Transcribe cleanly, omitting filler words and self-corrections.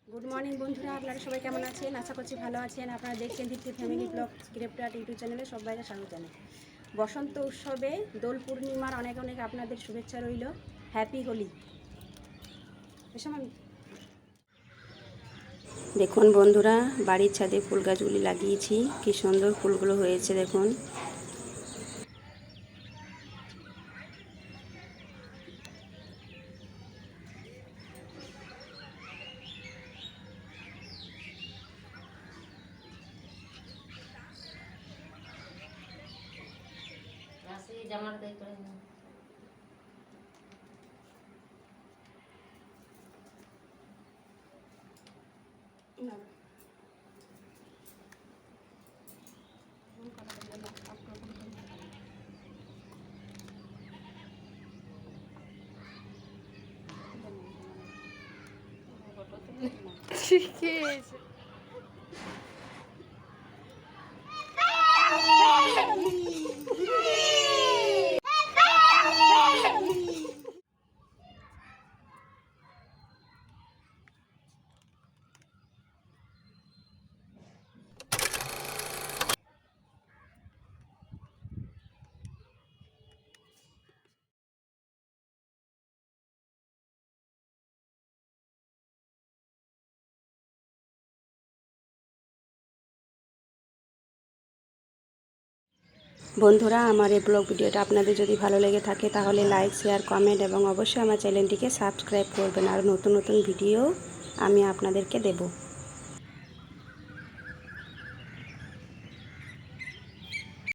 Good morning বন্ধুরা, আপনারা সবাই কেমন আছেন? আশা করছি ভালো আছেন। আপনারা দেখছেন দীপ্তি ফ্যামিলি ব্লগ ক্রিপ্টার ইউটিউব চ্যানেলে সবাইকে স্বাগত জানাই। বসন্ত উৎসবে দোল পূর্ণিমার অনেক অনেক আপনাদের শুভেচ্ছা রইল। হ্যাপি হোলি। দেখুন বন্ধুরা, বাড়ির ছাদে ফুল গাছগুলি লাগিয়েছি, কি সুন্দর ফুলগুলো হয়েছে দেখুন। জামার দেই করে না ঠিক আছে। বন্ধুরা, আমার এই ব্লগ ভিডিওটা আপনাদের যদি ভালো লেগে থাকে তাহলে লাইক, শেয়ার, কমেন্ট এবং অবশ্যই আমার চ্যানেলটিকে সাবস্ক্রাইব করবেন। আর নতুন নতুন ভিডিও আমি আপনাদেরকে দেব।